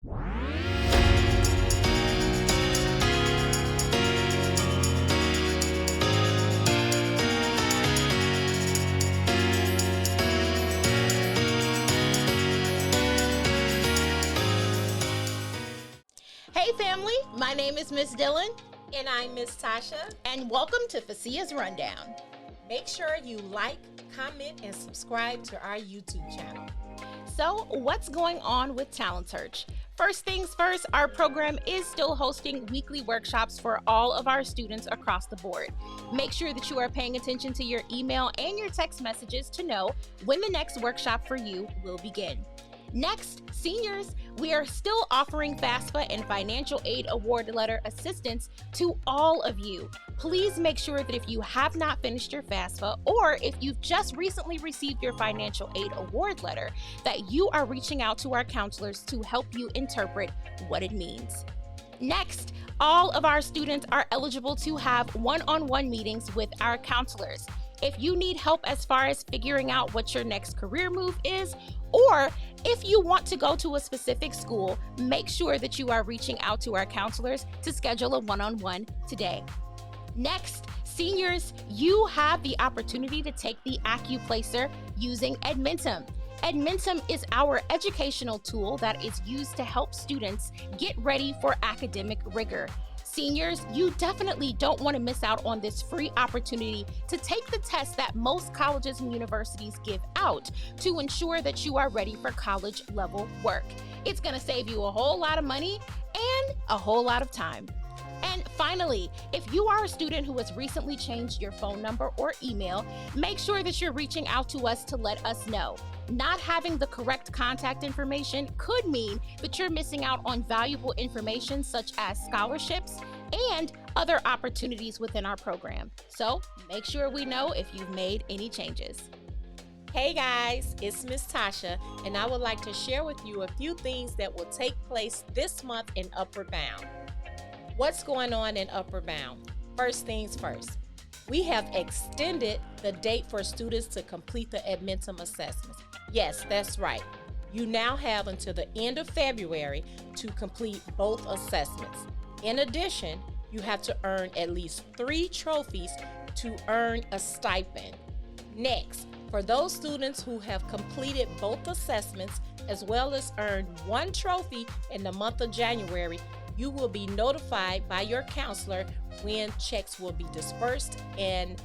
Hey family, my name is Miss Dillon. And I'm Miss Tasha. And welcome to FCEA's Rundown. Make sure you like, comment, and subscribe to our YouTube channel. So, what's going on with Talent Search? First things first, our program is still hosting weekly workshops for all of our students across the board. Make sure that you are paying attention to your email and your text messages to know when the next workshop for you will begin. Next, seniors, we are still offering FAFSA and Financial Aid Award Letter assistance to all of you. Please make sure that if you have not finished your FAFSA or if you've just recently received your Financial Aid Award Letter, that you are reaching out to our counselors to help you interpret what it means. Next, all of our students are eligible to have one-on-one meetings with our counselors. If you need help as far as figuring out what your next career move is, or if you want to go to a specific school, make sure that you are reaching out to our counselors to schedule a one-on-one today. Next, seniors, you have the opportunity to take the AccuPlacer using Edmentum. Edmentum is our educational tool that is used to help students get ready for academic rigor. Seniors, you definitely don't want to miss out on this free opportunity to take the test that most colleges and universities give out to ensure that you are ready for college level work. It's going to save you a whole lot of money and a whole lot of time. And finally, if you are a student who has recently changed your phone number or email, make sure that you're reaching out to us to let us know. Not having the correct contact information could mean that you're missing out on valuable information such as scholarships and other opportunities within our program. So make sure we know if you've made any changes. Hey guys, it's Miss Tasha, and I would like to share with you a few things that will take place this month in Upward Bound. What's going on in Upward Bound? First things first, we have extended the date for students to complete the Edmentum assessments. Yes, that's right. You now have until the end of February to complete both assessments. In addition, you have to earn at least 3 trophies to earn a stipend. Next, for those students who have completed both assessments as well as earned 1 trophy in the month of January, you will be notified by your counselor when checks will be dispersed and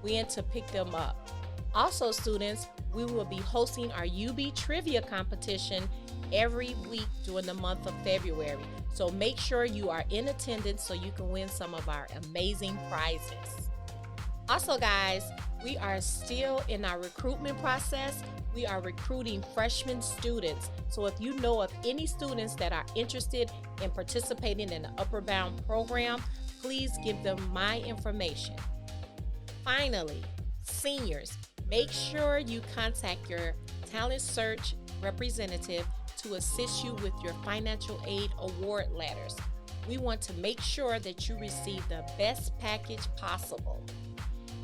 when to pick them up. Also, students, we will be hosting our UB Trivia competition every week during the month of February. So make sure you are in attendance so you can win some of our amazing prizes. Also, guys, we are still in our recruitment process. We are recruiting freshman students. So if you know of any students that are interested in participating in the Upward Bound program, please give them my information. Finally, seniors, make sure you contact your Talent Search representative to assist you with your financial aid award letters. We want to make sure that you receive the best package possible.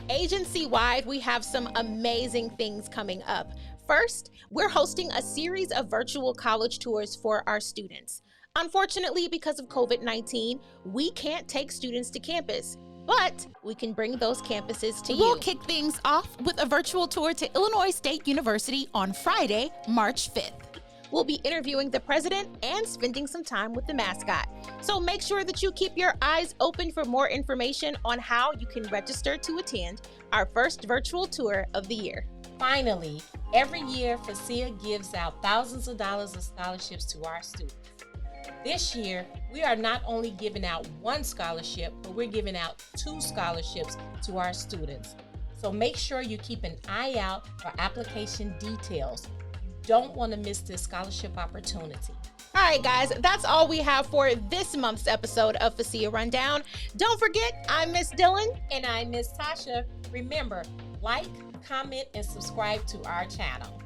Agency-wide, we have some amazing things coming up. First, we're hosting a series of virtual college tours for our students. Unfortunately, because of COVID-19, we can't take students to campus, but we can bring those campuses to you. We'll kick things off with a virtual tour to Illinois State University on Friday, March 5th. We'll be interviewing the president and spending some time with the mascot. So make sure that you keep your eyes open for more information on how you can register to attend our first virtual tour of the year. Finally, every year, FCEA gives out thousands of dollars of scholarships to our students. This year, we are not only giving out 1 scholarship, but we're giving out 2 scholarships to our students. So make sure you keep an eye out for application details. You don't want to miss this scholarship opportunity. All right, guys, that's all we have for this month's episode of FCEA Rundown. Don't forget, I'm Miss Dillon. And I'm Miss Tasha. Remember, like, comment, and subscribe to our channel.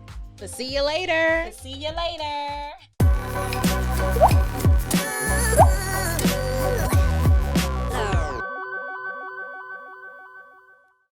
See you later. See you later.